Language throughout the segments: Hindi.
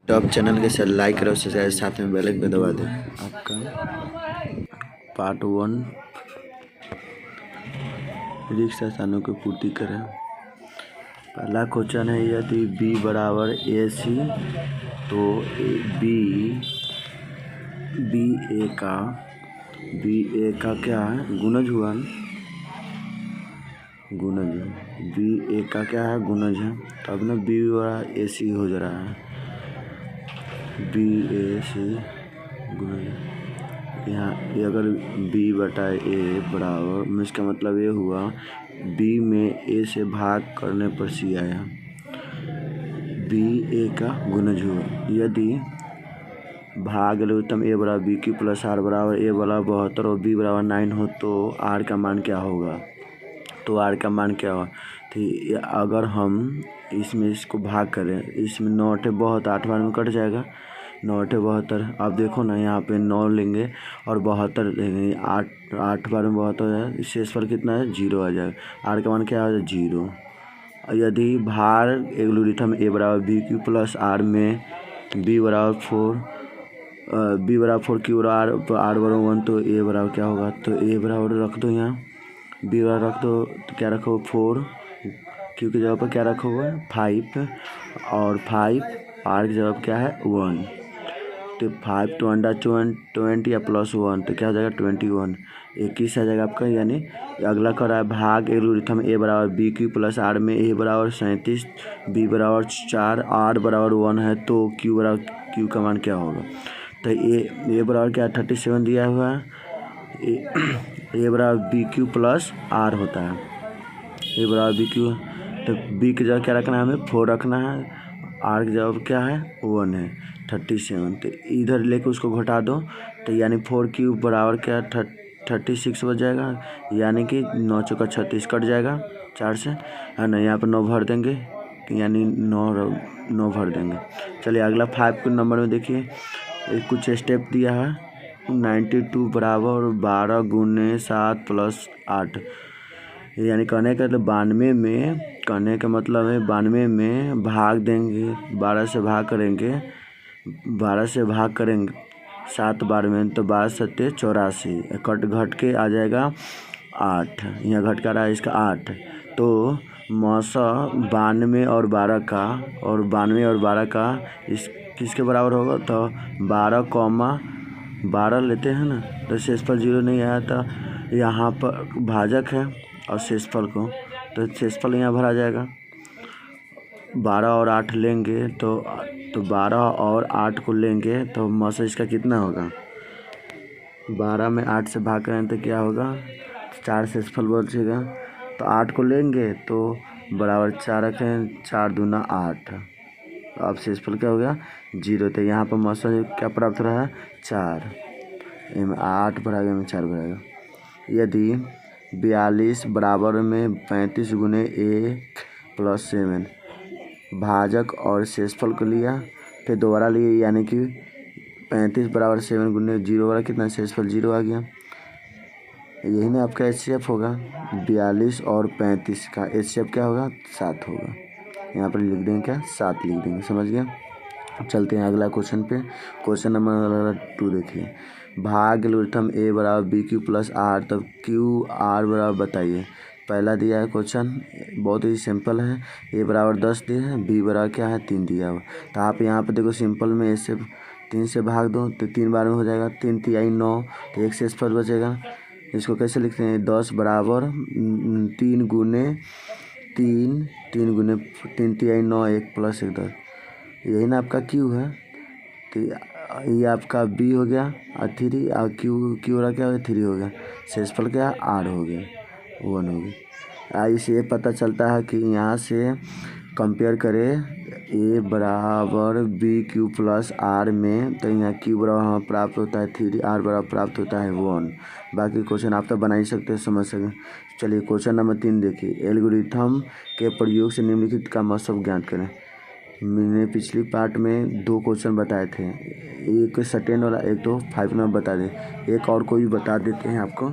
टॉप चैनल के साथ लाइक करो, सब्सक्राइब, साथ में बेल आइकन दबा दें। आपका पार्ट 1 रिक्त स्थानों की पूर्ति करें। पहला क्वेश्चन है, यदि b बराबर AC तो बी ए का क्या है, गुणज हुआ न? गुणज बी ए का क्या है, गुणज है। तो अब ना b बराबर AC हो जा रहा है, BAC गुणज यहाँ ये अगर b बटा a बराबर, इसका मतलब ये हुआ b में a से भाग करने पर c आया, b a का गुणज हुआ। यदि भाग लघुत्तम a बराबर b क्यू प्लस r बराबर a बराबर 72 और b बराबर 9 हो तो r का मान क्या होगा? तो r का मान क्या होगा? तो अगर हम इसमें इसको भाग करें, इसमें 9 8 बहुत 8 बार में कट जाएगा, 9 8 72। आप देखो ना, यहाँ पे 9 लेंगे और 72 लेंगे, 8 बार में 72 हो जाएगा, शेषफल कितना है, 0 आ जाएगा। r का मान क्या आ जाएगा, 0। यदि भार एक लोगरिथम a बराबर b क्यू प्लस r में b बराबर 4 क्यू और r बराबर 1 तो a बराबर क्या होगा? तो a बराबर रख दो, यहाँ b बराबर रख दो, तो क्या रखो 4, क्यू की जगह पर क्या रखोगे 5, और 5 r की जगह पर क्या है 1। तो 5 2 अंडा 20 या प्लस 1 तो क्या हो जाएगा 21, 21 आ जाएगा आपका। यानी अगला कर रहा है भाग एक लोगरिथम a बराबर b क्यू प्लस r में a बराबर 37, b बराबर 4, r बराबर 1 है तो q का मान क्या होगा? तो a बराबर क्या 37 दिया हुआ है, a बराबर b क्यू प्लस r होता है, a बराबर b क्यू, तो b की जगह क्या रखना है, हमें 4 रखना है, r की जगह क्या है 1 है 37। तो इधर लेके उसको घटा दो, तो यानी 4 क्यूब बराबर क्या 36 बच जाएगा, यानी कि 9 चौका 36 कट जाएगा 4 से, है ना। यहाँ पर 9 भर देंगे, यानी 9 भर देंगे। चलिए अगला 5 के नंबर में देखिए, कुछ स्टेप दिया है। 92 बराबर 12 गुने 7 प्लस 8, यानी कहने का तो 92 में, कहने का मतलब है 92 में भाग देंगे, 12 से भाग करेंगे, 7 बार में, तो 12 सत्ते 84, कट घट के आ जाएगा 8, यहाँ घट कर रहा है इसका 8। तो मौसा 92 और 12 का इस किसके बराबर होगा? तो 12 लेते हैं ना, तो शेषफल 0 नहीं आया, तो यहाँ पर भाजक है और शेषफल को, तो शेषफल यहाँ भरा जाएगा। 12 और 8 लेंगे तो 12 और 8 को लेंगे तो मौसा इसका कितना होगा? 12 में 8 से भाग करें तो क्या होगा, 4 शेषफल बचेगा। तो 8 को लेंगे तो बराबर 4 रखें, 4 दूना 8, अब शेषफल क्या हो गया 0। तो यहाँ पर मौसा क्या प्राप्त हो रहा है 4, 8 बढ़ाएगा में 4 बढ़ाएगा। यदि 42 बराबर में 35 गुने 1 प्लस 7, भाजक और शेषफल को लिया, फिर दोबारा लिए, यानी कि 35 बराबर 7 गुने 0 वाला कितना, शेषफल 0 आ गया। यही ना आपका HCF होगा, 42 और 35 का HCF क्या होगा 7 होगा। यहाँ पर लिख देंगे क्या 7 लिख देंगे, समझ गया। चलते हैं अगला क्वेश्चन पे। क्वेश्चन नंबर 2 देखिए, भाग लोगरिथम a बराबर b क्यू प्लस r, तब क्यू r बराबर बताइए। पहला दिया है क्वेश्चन, बहुत ही सिंपल है, a बराबर 10 दिया है, b बराबर क्या है 3 दिया हुआ। तो आप यहाँ पे देखो सिंपल में a से 3 से भाग दो तो 3 बार में हो जाएगा, 3 तिहाई 9, तो एक शेषफल बचेगा। इसको कैसे लिखते हैं, 10 बराबर 3 गुने 3 तिहाई 9, 1 प्लस 1 10, यही ना आपका क्यू है। तो ये आपका बी हो गया और 3, और क्यू वाला क्या हो गया 3 हो गया, शेषफल क्या आर हो गया 1 हो गया। इससे पता चलता है कि यहाँ से कंपेयर करें ए बराबर बी क्यू प्लस आर में, तो यहाँ क्यू बराबर हमें प्राप्त होता है 3, आर बराबर प्राप्त होता है 1। बाकी क्वेश्चन आप तो बना ही सकते हैं, समझ सकें। चलिए क्वेश्चन नंबर 3 देखिए, एल्गोरिथम के प्रयोग से निम्नलिखित का महत्व ज्ञात करें। मैंने पिछली पार्ट में 2 क्वेश्चन बताए थे, एक सटेन वाला, एक तो 5 नंबर बता दे, एक और कोई बता देते हैं आपको।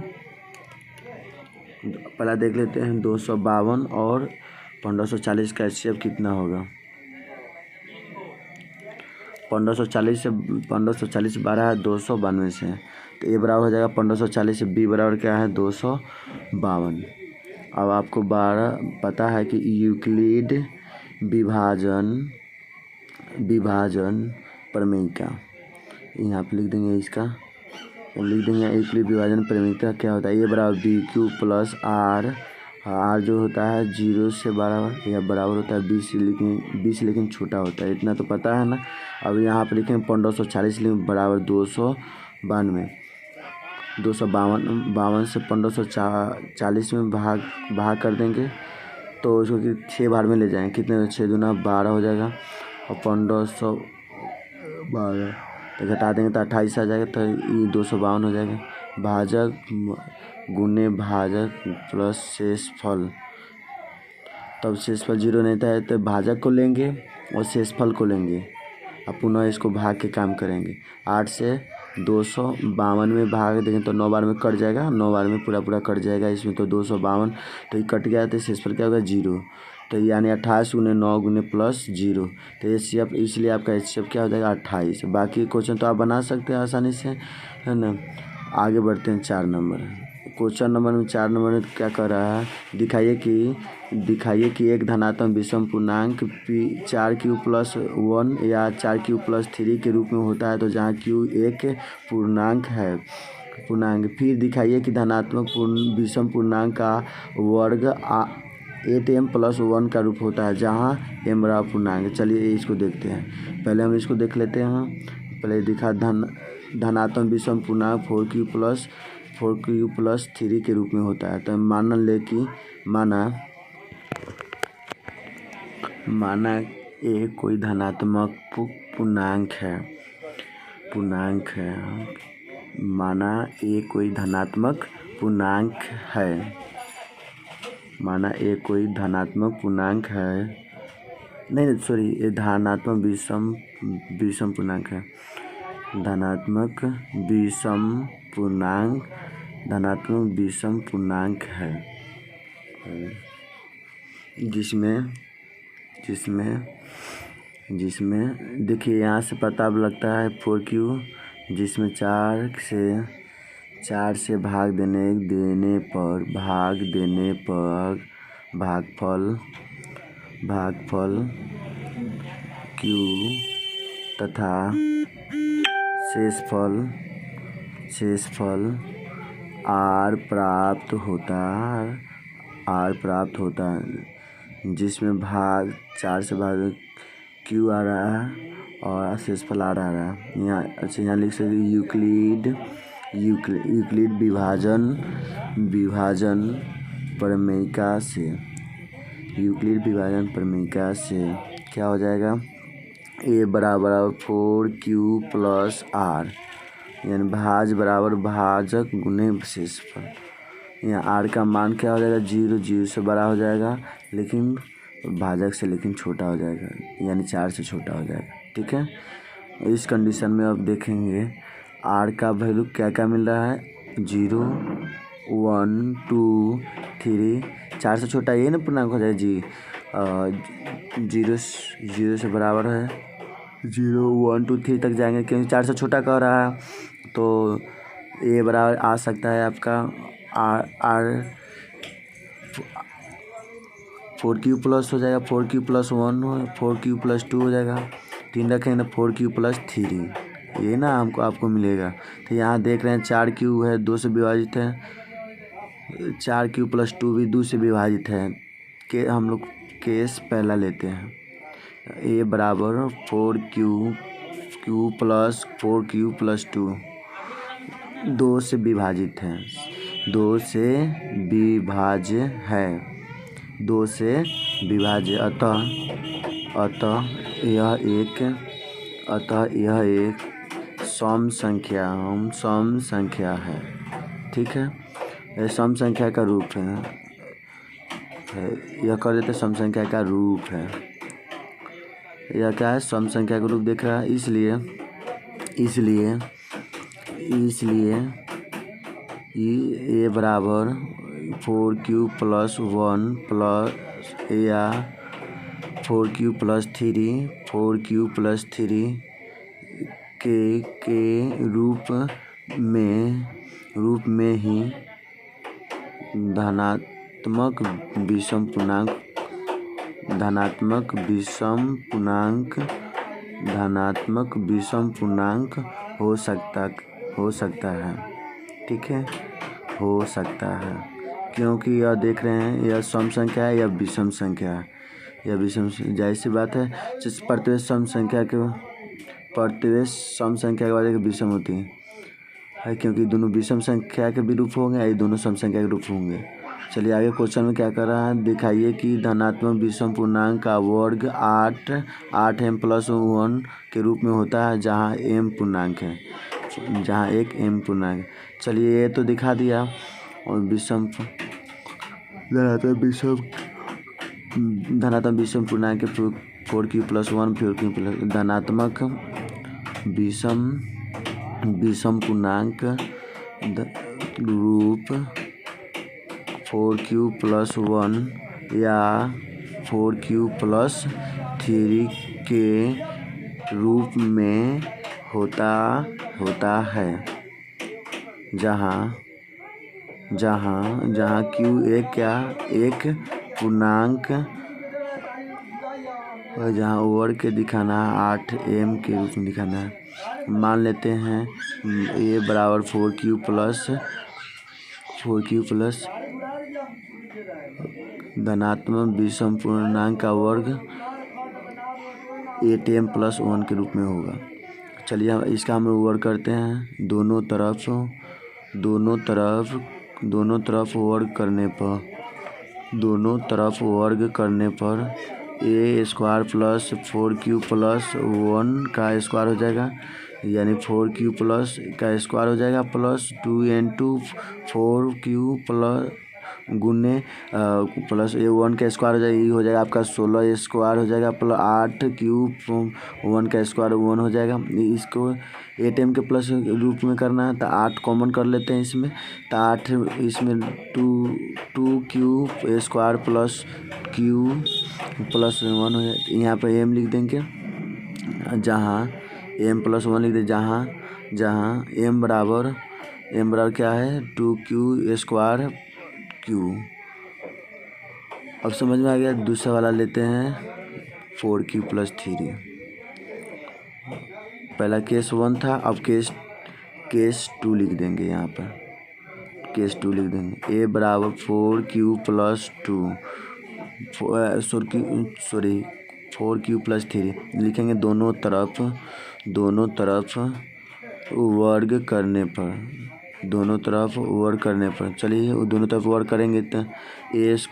पहला देख लेते हैं, 252 और 1540 का HCF कितना होगा। 1540 12 है 292 से, तो ए बराबर हो जाएगा 1540 से बी बराबर क्या है 252। अब आपको 12 पता है कि यूक्लिड विभाजन प्रमेय का, यहाँ पे लिख देंगे इसका, लिख देंगे यूक्लिड विभाजन प्रमेय का क्या होता है। ए बराबर B Q plus R, R जो होता है 0 से बराबर या बराबर होता है 20 लेकिन छोटा होता है, इतना तो पता है ना। अब यहाँ पर लिखेंगे 1540 लेकिन बराबर 252 से 1540 में भाग कर देंगे तो उसको 6 बार में ले जाएंगे, कितने 6 दूना 12 हो जाएगा और 1512 तो घटा देंगे तो 28 आ जाएगा, तो ये 252 हो जाएगा। भाजक गुने भाजक प्लस शेषफल, तब शेषफल 0 नहीं था तो भाजक को लेंगे और शेषफल को लेंगे, अब पुनः इसको भाग के काम करेंगे। 8 से 252 में भाग देंगे तो 9 बार में कट जाएगा, 9 बार में पूरा कट जाएगा इसमें, तो 252 तो ये कट गया तो शेषफल क्या होगा 0, तो यानी 28 गुने 9 गुने प्लस 0, तो HCF इसलिए आपका HCF क्या हो जाएगा 28। बाकी क्वेश्चन तो आप बना सकते हैं आसानी से, है ना। आगे बढ़ते हैं 4 नंबर। क्वेश्चन नंबर में 4 नंबर में क्या कर रहा है, दिखाइए कि एक धनात्मक विषम पूर्णांक 4q+1 या 4q+3 के रूप में होता है, तो जहाँ q एक पूर्णांक है फिर दिखाइए कि धनात्मक विषम पूर्णांक का वर्ग 8m+1 का रूप होता है, जहाँ m बराबर पूर्णांक। चलिए इसको देखते हैं, पहले हम इसको देख लेते हैं। पहले दिखा धनात्मक विषम पूर्णांक 4q+3 के रूप में होता है, तो मान ले कि माना ए कोई धनात्मक पूर्णांक है, माना ए कोई धनात्मक पूर्णांक है, नहीं सॉरी, ये धनात्मक विषम पूर्णांक है, धनात्मक विषम पूर्णांक है, जिसमें देखिए यहाँ से पता लगता है 4q, जिसमें 4 से भाग देने पर भागफल q तथा शेषफल r प्राप्त होता है, जिसमें 4 से भाग q आ रहा है और शेषफल आ रहा है। यहाँ लिख सकते यूक्लिड विभाजन प्रमेयिका से क्या हो जाएगा, a बराबर 4q+r, यानी भाज बराबर भाजक गुने शेषफल। यहाँ r का मान क्या हो जाएगा 0 से बड़ा हो जाएगा, लेकिन भाजक से छोटा हो जाएगा, यानी 4 से छोटा हो जाएगा। ठीक है, इस कंडीशन में अब देखेंगे r का वैल्यू क्या मिल रहा है 0 1 2 3, 4 से छोटा ये ना पूर्णांक हो जाए जी, 0 से बराबर है 0 1 2 3 तक जाएंगे, क्योंकि 4 से छोटा कह रहा है, तो ये बराबर आ सकता है आपका r 4q+ हो जाएगा, 4q+1 4q+2 हो जाएगा, 3 रखेंगे ना 4q+3, ये ना आपको मिलेगा। तो यहाँ देख रहे हैं 4q है 2 से विभाजित है, 4q+2 भी 2 से विभाजित है, कि हम लोग केस पहला लेते हैं। a बराबर 4q+2 2 से विभाजित है, 2 से विभाज्य, अतः यह एक सम संख्या है। ठीक है, यह सम संख्या का रूप है, यह कर देते सम संख्या का रूप है, यह क्या है सम संख्या का रूप देख रहा है, इसलिए ये बराबर 4q+1 प्लस या 4q+3 के रूप में ही धनात्मक विषम पूर्णांक हो सकता है। ठीक है, हो सकता है, क्योंकि यह देख रहे हैं यह सम संख्या है, यह विषम संख्या है। यह विषम, जाहिर सी बात है, जिस प्रतिवेश सम संख्या के बाद एक विषम होती है, क्योंकि दोनों विषम संख्या के भी रूप होंगे, ये दोनों सम संख्या के रूप होंगे। चलिए आगे क्वेश्चन में क्या कर रहा है, दिखाइए कि धनात्मक विषम पूर्णांक का वर्ग 8m+1 के रूप में होता है, जहाँ m पूर्णांक है, जहाँ एक m पूर्णांक है। चलिए ये तो दिखा दिया। और धनात्मक विषम पूर्णांक के 4q+1 4q+, धनात्मक विषम पूर्णांक रूप 4q+1 या 4q+3 के रूप में होता है, जहाँ q एक पूर्णांक और जहाँ वर्ग के दिखाना है 8m के रूप में दिखाना है। मान लेते हैं a बराबर 4q+ धनात्मक विषम पूर्णांक का वर्ग 8m+1 के रूप में होगा। चलिए इसका हम वर्ग करते हैं। दोनों तरफ वर्ग करने पर a² + 4q+1 का स्क्वायर हो जाएगा, यानी 4q+ का स्क्वायर हो जाएगा, प्लस 2 × 4q+ गुने प्लस a1 का स्क्वायर हो जाएगा, ये हो जाएगा आपका 16 स्क्वायर हो जाएगा, प्लस 8q1 का स्क्वायर 1 हो जाएगा। इसको 8m के प्लस रूप में करना है, तो 8 कॉमन कर लेते हैं इसमें, तो 8 इसमें 2q² प्लस q+1 हो जाए। यहाँ पर m लिख देंगे, जहाँ m+1 लिख दें, जहाँ m बराबर क्या है 2q² q। अब समझ में आ गया। दूसरा वाला लेते हैं 4q+3। पहला केस 1 था, अब केस 2 लिख देंगे। यहाँ पर केस 2 लिख देंगे, a बराबर 4q+2 4q+3 लिखेंगे। दोनों तरफ वर्ग करने पर चलिए दोनों तरफ वर्ग करेंगे तो a²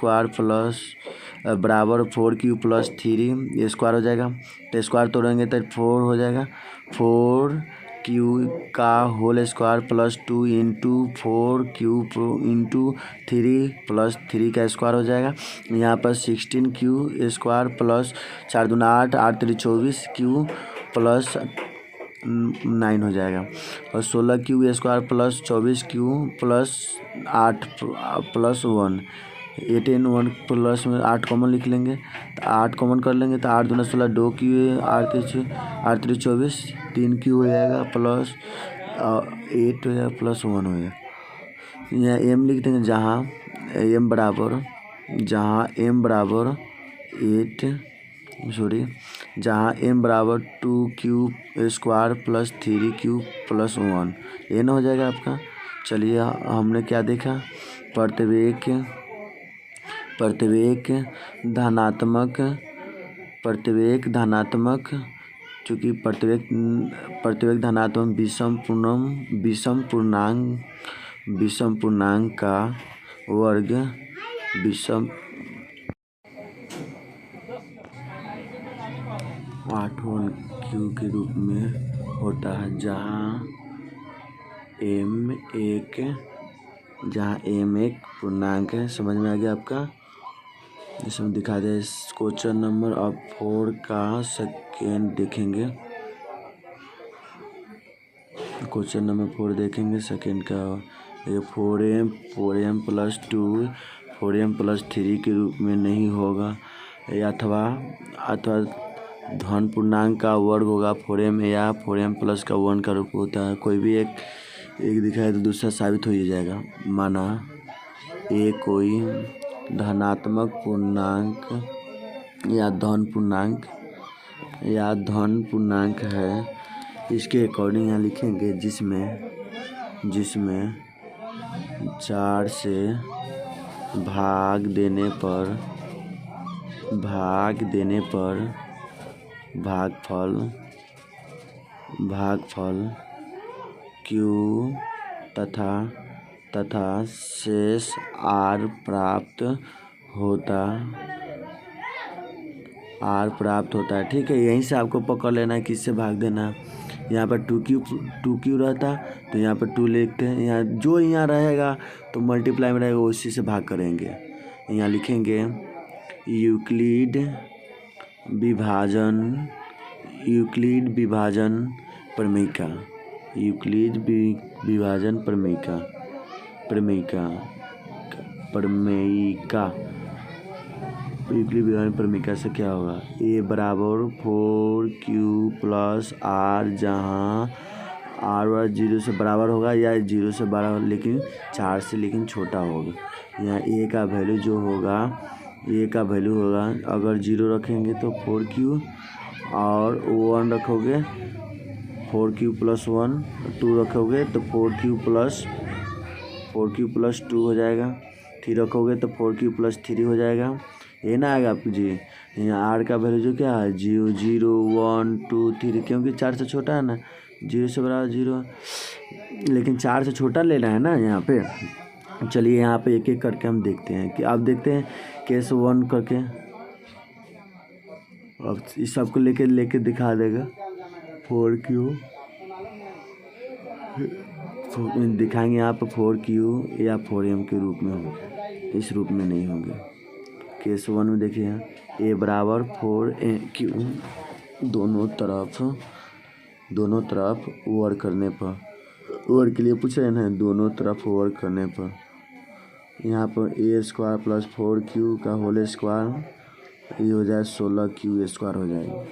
बराबर 4q+3 स्क्वायर हो जाएगा, तो स्क्वायर तोड़ेंगे तो 4 हो जाएगा, 4q का whole square plus 2 × 4q × 3 plus 3 का स्क्वायर हो जाएगा। यहाँ पर 16q² प्लस 4 दूना 8 8 3 24 q प्लस 9 हो जाएगा, और 16q² plus 24q plus 8 plus 1 18 1 plus में 8 कॉमन लिख लेंगे, तो 8 कॉमन कर लेंगे, तो 8 दूना 16 2q 8 3 24 3q हो जाएगा, प्लस 8 हो जाएगा, प्लस 1 हो जाएगा। यहाँ m लिख देंगे, जहाँ m बराबर 2q² plus 3q plus 1 n हो जाएगा आपका। चलिए हमने क्या देखा, प्रत्येक धनात्मक चूँकि प्रत्येक धनात्मक विषम पूर्णांक का वर्ग विषम 8q के रूप में होता है, जहाँ m एक पूर्णांक है। समझ में आ गया आपका। इसमें दिखा दे क्वेश्चन नंबर 4 का सेकेंड देखेंगे। क्वेश्चन नंबर 4 देखेंगे, सेकेंड का ये 4m+2 4m+3 के रूप में नहीं होगा, अथवा धन पूर्णांक का वर्ग होगा 4m या 4m प्लस का 1 का रूप होता है। कोई भी एक दिखाए तो दूसरा साबित हो ही जाएगा। माना ए कोई धनात्मक पूर्णांक या धन पूर्णांक है, इसके अकॉर्डिंग यहाँ लिखेंगे जिसमें 4 से भाग देने पर भागफल q तथा शेष r प्राप्त होता है। ठीक है, यहीं से आपको पकड़ लेना है किससे भाग देना है। यहाँ पर 2q रहता तो यहाँ पर 2 लिखते हैं। यहाँ जो यहाँ रहेगा तो मल्टीप्लाई में रहेगा, उसी से भाग करेंगे। यहाँ लिखेंगे यूक्लिड विभाजन प्रमेयिका। यूक्लिड विभाजन प्रमेयिका से क्या होगा, a बराबर 4q प्लस r, जहाँ r 0 से बराबर होगा या 0 से बराबर लेकिन 4 से छोटा होगा। यहाँ a का वैल्यू होगा अगर 0 रखेंगे तो 4q और 1 रखोगे 4q प्लस 1, 2 रखोगे तो 4q प्लस 2 हो जाएगा। 3 रखोगे तो 4q प्लस 3 हो जाएगा। ये ना आएगा आपको जी। यहाँ r का वैल्यू जो क्या है 0, 1, 2, 3, क्योंकि 4 से छोटा है ना, 0 से बराबर 0, लेकिन 4 से छोटा लेना है ना यहाँ पे। चलिए यहाँ पे एक एक करके हम देखते हैं कि आप देखते हैं केस 1 करके। अब इस सबको लेके दिखा देगा 4q दिखाएंगे यहाँ पर 4q या 4m के रूप में होंगे, इस रूप में नहीं होंगे। केस 1 में देखिए यहाँ a बराबर 4q दोनों तरफ वर्ग करने पर, वर्ग के लिए पूछ रहे हैं, दोनों तरफ वर्ग करने पर यहाँ पर a स्क्वायर प्लस 4q का होल स्क्वायर, ये हो जाए 16q स्क्वायर हो जाएगा।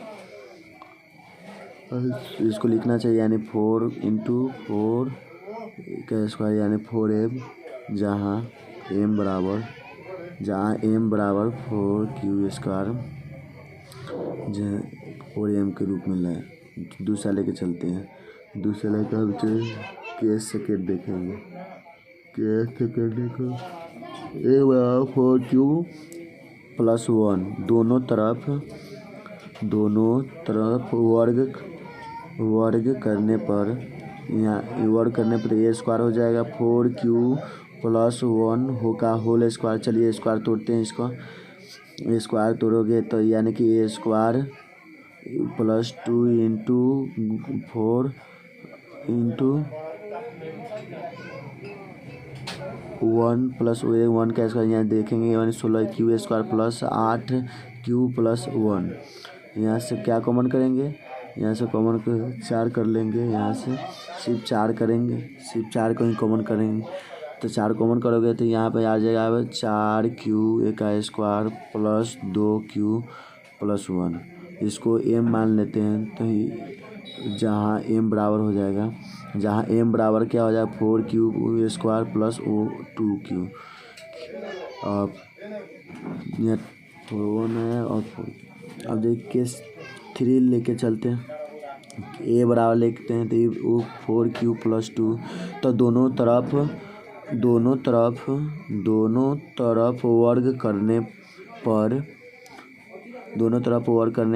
इसको लिखना चाहिए यानी 4 इंटू 4 का स्क्वायर यानी 4m, जहाँ m बराबर 4q स्क्वायर 4m के रूप में लाए। दूसरा लेके चलते हैं। दूसरा लेकर हम केस सेकेंड देखेंगे। केस सेकेंड देखो a बराबर 4q प्लस 1, दोनों तरफ वर्ग करने पर, यहाँ वर्ग करने पर a स्क्वायर हो जाएगा 4q प्लस 1 होगा होल स्क्वायर। चलिए स्क्वायर तोड़ते हैं इसको। स्क्वायर तोड़ोगे तो यानी कि a square plus 2 into 4 into 1 plus 1 का स्क्वायर, यहाँ देखेंगे यानी 16q square plus 8q plus 1। यहाँ से क्या कॉमन करेंगे, यहाँ से कॉमन 4 कर लेंगे, यहाँ से सिर्फ 4 करेंगे, सिर्फ 4 को ही कॉमन करेंगे। तो 4 कॉमन करोगे तो यहाँ पे आ जाएगा 4q का स्क्वायर प्लस 2q प्लस 1। इसको m मान लेते हैं तो जहाँ m बराबर हो जाएगा, जहाँ m बराबर क्या हो जाएगा 4q स्क्वायर प्लस 2q। अब यहाँ 1 है और 4। अब देखिए केस 3 लेके चलते हैं। a बराबर लेते हैं तो 4q प्लस 2, तो दोनों तरफ वर्ग करने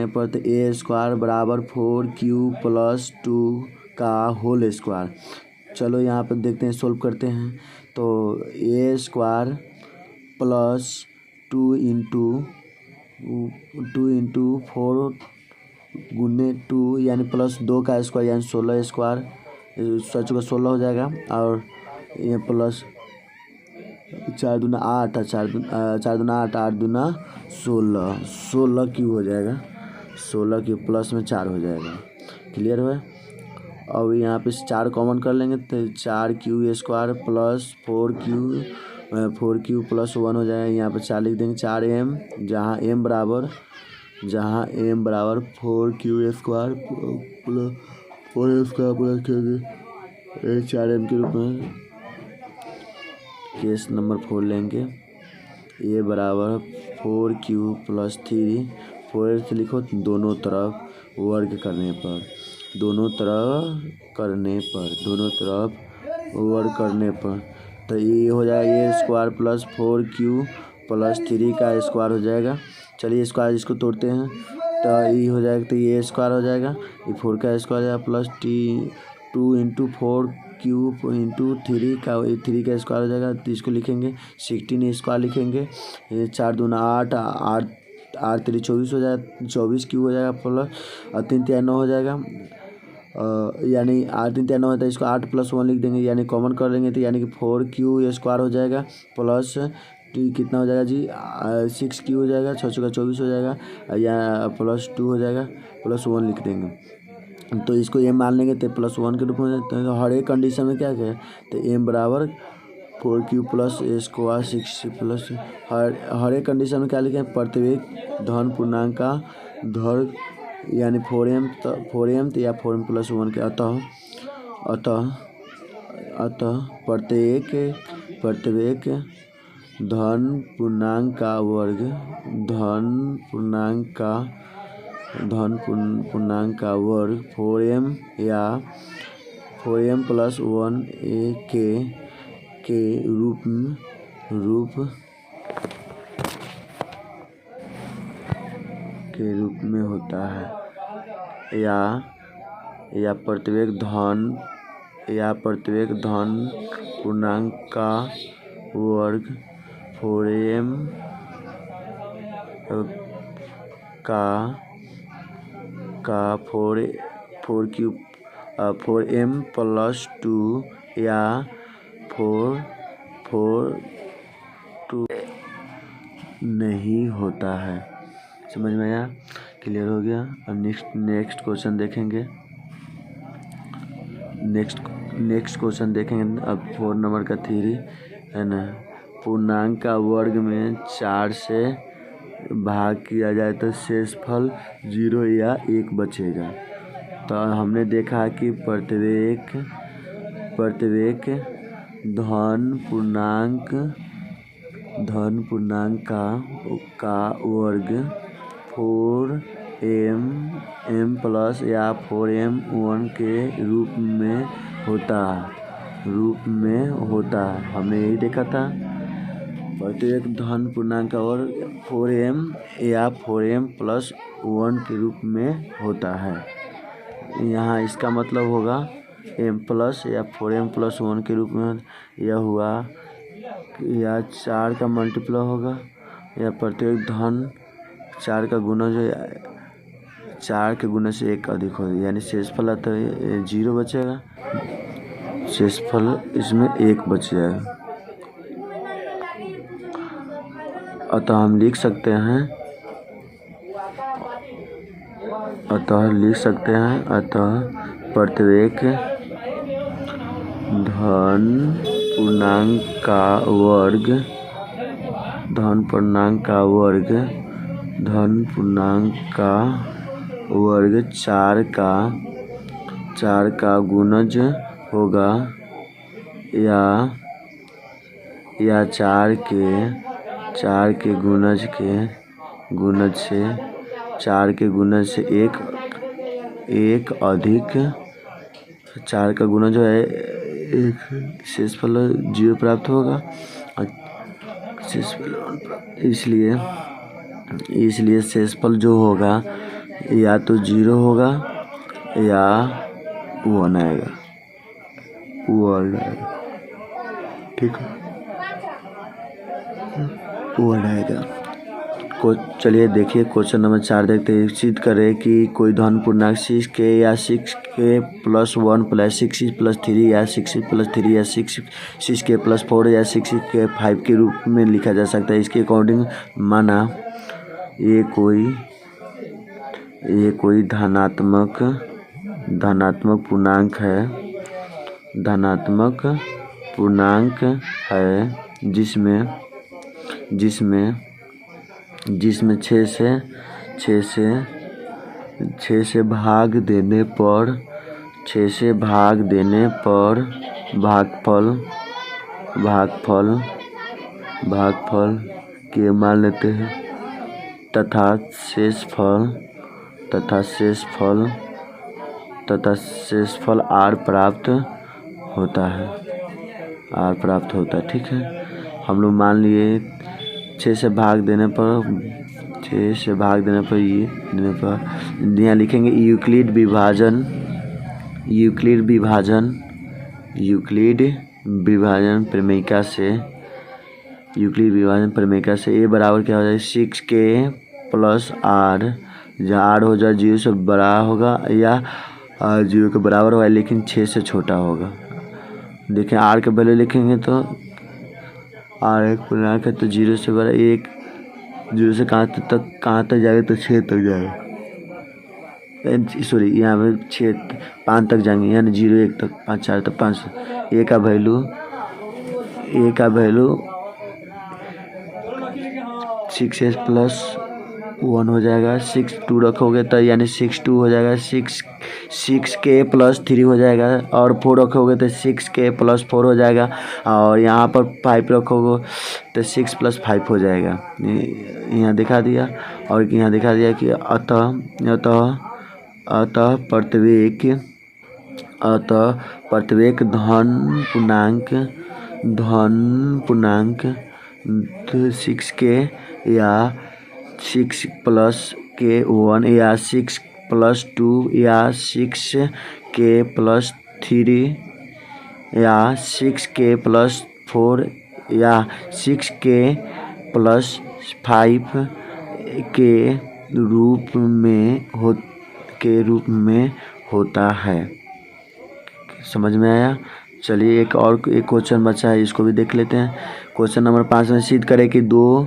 पर तो a स्क्वायर बराबर 4q प्लस 2 का होल स्क्वायर। चलो यहाँ पर देखते हैं, सोल्व करते हैं। तो a स्क्वायर प्लस 2 इंटू 4 गुने 2 यानी प्लस 2 का स्क्वायर यानी 16 स्क्वायर, सच का 16 हो जाएगा। और ये प्लस 4 दूना 8, 4 दूना 8, 8 दूना 16 क्यू हो जाएगा। 16 क्यू प्लस में 4 हो जाएगा। क्लियर हुआ। अब यहाँ पे 4 कॉमन कर लेंगे तो 4q square plus 4q plus 1 हो जाएगा। यहाँ पे 4 लिख देंगे 4m, जहाँ m बराबर जहाँ m बराबर 4q² plus 4m² plus q 4m के रूप में केस नंबर 4 लेंगे। a बराबर 4q प्लस 3 4 से लिखो दोनों तरफ वर्ग करने पर वर्ग करने पर तो ये हो जाएगा a square plus 4q plus 3 का स्क्वायर हो जाएगा। चलिए स्क्वायर इसको तोड़ते हैं तो ये हो जाएगा, तो ये स्क्वायर हो जाएगा, ये 4 का स्क्वायर है प्लस 2 इंटू 4q इंटू 3 का 3 का स्क्वायर हो जाएगा। तो इसको लिखेंगे 16 स्क्वायर लिखेंगे। ये 4 दूना 8 8 3 24 हो जाएगा, 24q हो जाएगा प्लस 3 3 9 हो जाएगा। यानी 8 3 3 9 है तो इसको 8 प्लस 1 लिख देंगे, यानी कॉमन कर लेंगे तो यानी कि 4q स्क्वायर हो जाएगा प्लस कितना हो जाएगा जी 6q हो जाएगा, 6 का 24 हो जाएगा, या प्लस 2 हो जाएगा, प्लस 1 लिख देंगे। तो इसको m मान लेंगे तो प्लस 1 के रूप में। तो हर एक कंडीशन में क्या कहें तो m बराबर 4q plus a square 6 plus हर एक कंडीशन में क्या लिखें, प्रत्येक धन पूर्णांक का धन यानी 4m या 4m प्लस 1 के अतः प्रत्येक धन पूर्णांक का वर्ग पूर्णांक का वर्ग 4m या 4m प्लस 1 के रूप में होता है, या प्रत्येक धन पूर्णांक का वर्ग 4m का 4m प्लस 2 या 4 2 नहीं होता है। समझ में आया? क्लियर हो गया? अब नेक्स्ट क्वेश्चन देखेंगे। नेक्स्ट क्वेश्चन देखेंगे अब 4 नंबर का थ्योरी है ना। पूर्णांक का वर्ग में 4 से भाग किया जाए तो शेषफल 0 या 1 बचेगा। तो हमने देखा कि प्रत्येक धन पूर्णांक का वर्ग 4m प्लस या 4m1 के रूप में होता है। हमने यही देखा था, प्रत्येक धन पूर्णांक का वर्ग 4m या 4m प्लस 1 के रूप में होता है। यहाँ इसका मतलब होगा m प्लस या 4m प्लस 1 के रूप में, यह हुआ या 4 का मल्टीप्लाई होगा या प्रत्येक धन 4 का गुना जो 4 के गुना से 1 अधिक होगा, यानी शेषफल आता है 0 बचेगा, शेषफल इसमें 1 बच जाएगा। अतः हम लिख सकते हैं प्रत्येक धन पूर्णांक का वर्ग 4 का गुणज होगा या 4 के गुणज से 4 के गुणज से 1 अधिक 4 का गुणज जो है 1, शेषफल 0 प्राप्त होगा। इसलिए शेषफल जो होगा या तो 0 होगा या 1 आएगा, ठीक है, 1 आएगा। चलिए देखिए क्वेश्चन नंबर 4 देखते हैं। सिद्ध करें कि कोई धन पूर्णांक 6k या 6k प्लस 1 प्लस 6 प्लस 3 या 6 प्लस 3 या 6k प्लस 4 या 6k 5 के रूप में लिखा जा सकता है। इसके अकॉर्डिंग माना ये कोई धनात्मक पूर्णांक है जिसमें 6 6 से भाग देने पर 6 से भाग देने पर भागफल के मान लेते हैं तथा शेषफल r प्राप्त होता है। ठीक है, हम लोग मान लिए 6 से भाग देने पर यहाँ लिखेंगे यूक्लिड प्रमेयिका से a बराबर क्या हो जाएगा 6k प्लस r, जहाँ r हो जाए 0 से बड़ा होगा या 0 के बराबर होगा लेकिन 6 से छोटा होगा। देखें r के वैल्यू लिखेंगे तो r एक पूर्णांक है तो 0 से बड़ा 1, 0 से कहाँ तक जाएगा तो 6 तक जाएगा, सॉरी यहाँ पे 5 तक जाएंगे यानी 0 1 तक 5 4 तक 5। a का वैल्यू 6s प्लस 1 हो जाएगा, 6 2 रखोगे तो यानी 6 2 हो जाएगा, 6k प्लस 3 हो जाएगा और 4 रखोगे तो 6k प्लस 4 हो जाएगा और यहाँ पर 5 रखोगे तो 6 प्लस 5 हो जाएगा। यहाँ दिखा दिया और यहाँ दिखा दिया कि अतः प्रत्येक धन पूर्णांक 6k या 6 प्लस k 1 या 6 प्लस 2 या 6k प्लस 3 या 6k प्लस 4 या 6k प्लस 5 के रूप में होता है। समझ में आया? चलिए एक क्वेश्चन बचा है, इसको भी देख लेते हैं। क्वेश्चन नंबर 5 में सिद्ध करें कि 2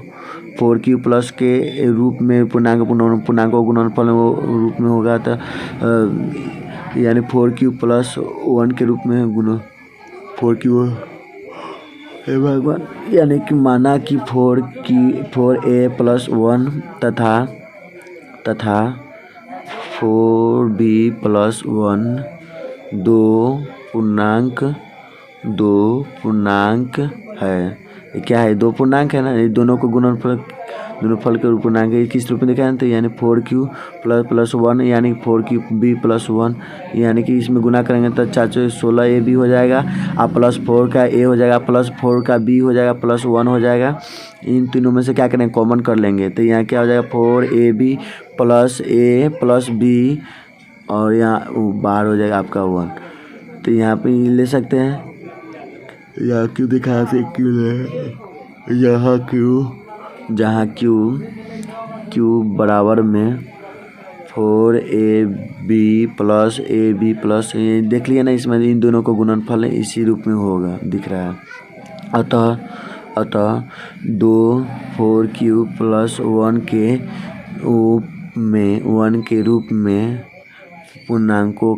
4q प्लस के रूप में पूर्णांकों गुणनफल रूप में होगा तो यानी 4q प्लस 1 के रूप में 4q भगवान यानी कि माना कि 4a प्लस 1 तथा 4b प्लस 1 दो पूर्णांक है। क्या है? 2 पूर्णांक है ना, ये दोनों को दोनों फल के पूर्णांक है। किस रूप में दिखाया तो यानी 4q प्लस 1 यानी 4qb प्लस 1 यानी कि इसमें गुना करेंगे तो 4 16ab हो जाएगा और प्लस 4 का a हो जाएगा प्लस 4 का b हो जाएगा प्लस 1 हो जाएगा। इन तीनों में से क्या करेंगे? कॉमन कर लेंगे तो यहाँ क्या हो जाएगा 4ab plus a plus b और यहाँ बाहर हो जाएगा आपका 1। तो यहाँ पे ले सकते हैं, यहाँ क्यों दिखाया थे क्यों ले, यहाँ जहाँ q बराबर में 4ab प्लस ab प्लस देख लिया ना, इसमें इन दोनों को गुणनफल है इसी रूप में होगा दिख रहा है। अतः 2 4q प्लस 1 के रूप में पूर्णांकों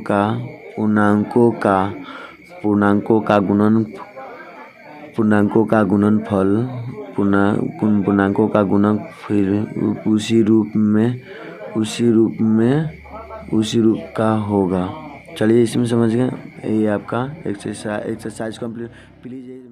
का गुणन फिर उसी रूप का होगा। चलिए इसमें समझ गए, ये आपका एक्सरसाइज कंप्लीट। प्लीज़